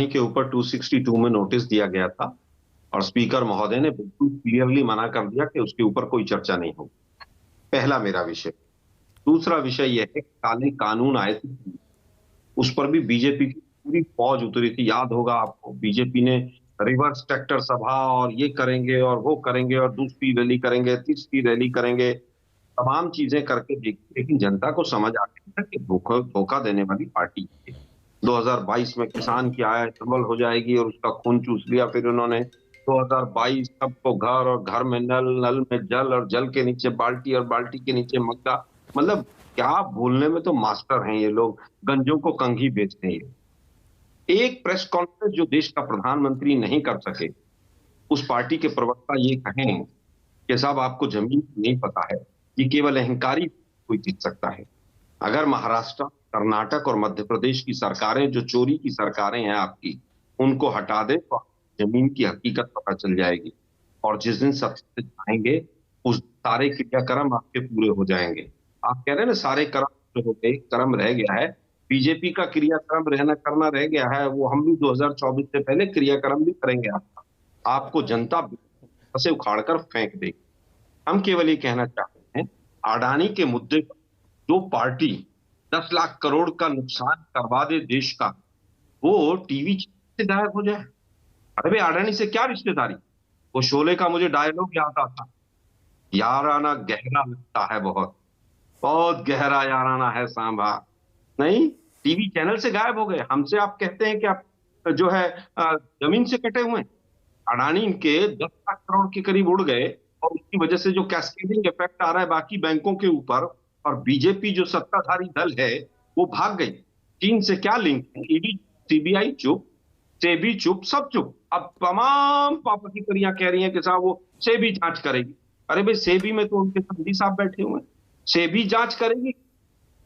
के ऊपर 262 में नोटिस दिया गया था और स्पीकर महोदय ने बिल्कुल क्लियरली मना कर दिया कि उसके ऊपर कोई चर्चा नहीं होगी। पहला मेरा विषय। दूसरा विषय यह है कि काले कानून आए थे, उस पर भी बीजेपी की पूरी फौज उतरी थी। याद होगा आपको, बीजेपी ने रिवर्स ट्रैक्टर सभा और ये करेंगे और वो करेंगे और दूसरी रैली करेंगे, तीसरी रैली करेंगे, तमाम चीजें करके देखी, लेकिन जनता को समझ आ गया कि धोखा देने वाली पार्टी है। 2022 में किसान की आय डबल हो जाएगी और उसका खून चूस लिया फिर उन्होंने। 2022 सबको घर और घर में नल, नल में जल और जल के नीचे बाल्टी और बाल्टी के नीचे मग्गा। मतलब क्या बोलने में तो मास्टर हैं ये लोग, गंजों को कंघी बेचते हैं ये। एक प्रेस कॉन्फ्रेंस जो देश का प्रधानमंत्री नहीं कर सके, उस पार्टी के प्रवक्ता ये कहें कि साहब आपको जमीन नहीं पता है, ये केवल अहंकारी कोई जीत सकता है। अगर महाराष्ट्र, कर्नाटक और मध्य प्रदेश की सरकारें जो चोरी की सरकारें हैं आपकी, उनको हटा दे तो जमीन की हकीकत पता चल जाएगी। और जिस दिन सत्ता जाएंगे उस सारे क्रियाक्रम आपके पूरे हो जाएंगे। आप कह रहे हैं ना सारे कर्म हो गए, कर्म रह गया है। बीजेपी का क्रियाक्रम रहना करना रह गया है, वो हम भी 2024 से पहले क्रियाक्रम भी करेंगे। आपको जनता से उखाड़ कर फेंक देगी। हम केवल ये कहना चाहते हैं, अडानी के मुद्दे पर जो पार्टी 10 लाख करोड़ का नुकसान करवा दे देश का, वो टीवी से गायब हो जाए। अरे भाई, अडानी से क्या रिश्तेदारी। वो शोले का मुझे डायलॉग याद आता, याराना गहरा लगता है, बहुत बहुत गहरा याराना है सांभा। नहीं, टीवी चैनल से गायब हो गए। हमसे आप कहते हैं कि आप जो है जमीन से कटे हुए। अडानी के 10 लाख करोड़ के करीब उड़ गए और उसकी वजह से जो कैस्केडिंग इफेक्ट आ रहा है बाकी बैंकों के ऊपर, और बीजेपी जो सत्ताधारी दल है वो भाग गई। चीन से क्या लिंक है? ईडी, सीबीआई चुप, सेबी चुप, सब चुप। अब तमाम पापा की करियां कह रही हैं कि साहब वो सेबी जांच करेगी। अरे भाई, सेबी में तो उनके संधि साहब बैठे हुए हैं, सेबी जांच करेगी?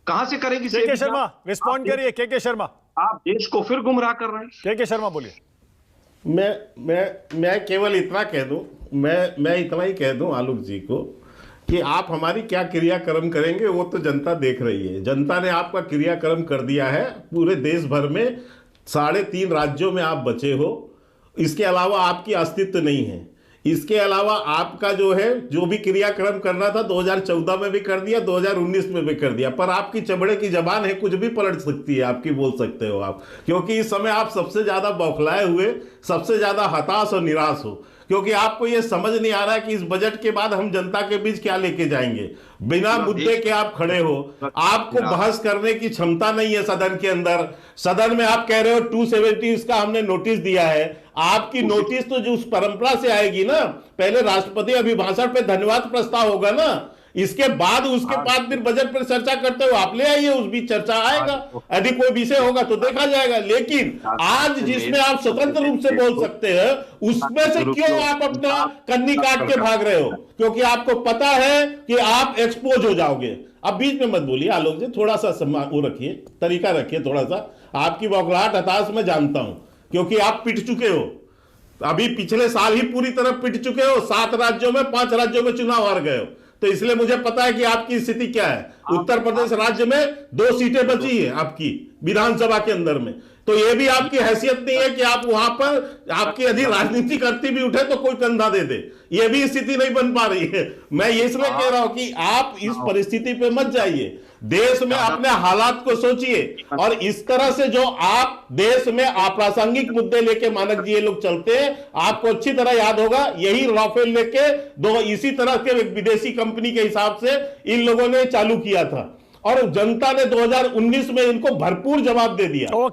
कहां से करेगी सेबी? के शर्मा रिस्पॉन्ड करिए। के शर्मा, आप देश को फिर गुमराह कर रहे हैं। के शर्मा बोलिए। मैं केवल इतना कह दूं, मैं इतना ही कह दूं आलोक जी को कि आप हमारी क्या क्रियाक्रम करेंगे वो तो जनता देख रही है। जनता ने आपका क्रियाक्रम कर दिया है। पूरे देश भर में 3.5 राज्यों में आप बचे हो, इसके अलावा आपकी अस्तित्व नहीं है। इसके अलावा आपका जो है, जो भी क्रियाक्रम करना था 2014 में भी कर दिया, 2019 में भी कर दिया, पर आपकी चमड़े की जबान है, कुछ भी पलट सकती है आपकी, बोल सकते हो आप। क्योंकि इस समय आप सबसे ज्यादा बौखलाए हुए, सबसे ज्यादा हताश और निराश हो, क्योंकि आपको यह समझ नहीं आ रहा है कि इस बजट के बाद हम जनता के बीच क्या लेके जाएंगे। बिना मुद्दे के आप खड़े हो, आपको बहस करने की क्षमता नहीं है सदन के अंदर। सदन में आप कह रहे हो 270 इसका हमने नोटिस दिया है। आपकी नोटिस तो जो उस परंपरा से आएगी ना, पहले राष्ट्रपति अभिभाषण पे धन्यवाद प्रस्ताव होगा ना, इसके बाद उसके बाद फिर बजट पर चर्चा करते हो आप ले आइए, उस बीच चर्चा आएगा। यदि कोई विषय होगा तो देखा जाएगा। लेकिन आज जिसमें आप स्वतंत्र रूप से बोल सकते हैं, उसमें से क्यों आप अपना कन्नी काट के भाग रहे हो? क्योंकि आपको पता है कि आप एक्सपोज हो जाओगे। अब बीच में मत बोलिए आलोक जी, थोड़ा सा वो रखिए, तरीका रखिए थोड़ा सा। आपकी बौखलाहट, हताश मैं जानता हूं, क्योंकि आप पिट चुके हो। अभी पिछले साल ही पूरी तरह पिट चुके हो। 7 राज्यों में 5 राज्यों में चुनाव हार गए हो, तो इसलिए मुझे पता है कि आपकी स्थिति क्या है। उत्तर प्रदेश राज्य में 2 सीटें बची है आपकी विधानसभा के अंदर में, तो ये भी आपकी हैसियत नहीं है कि आप वहां पर आपकी यदि राजनीति करती भी उठे तो कोई कंधा दे दे। ये भी स्थिति नहीं बन पा रही है। मैं इसलिए कह रहा हूं कि आप इस परिस्थिति पे मत जाइए। देश में अपने हालात को सोचिए, और इस तरह से जो आप देश में अप्रासंगिक मुद्दे लेके मानक जी ये लोग चलते हैं, आपको अच्छी तरह याद होगा, यही राफेल लेके इसी तरह के विदेशी कंपनी के हिसाब से इन लोगों ने चालू किया था, और जनता ने 2019 में इनको भरपूर जवाब दे दिया।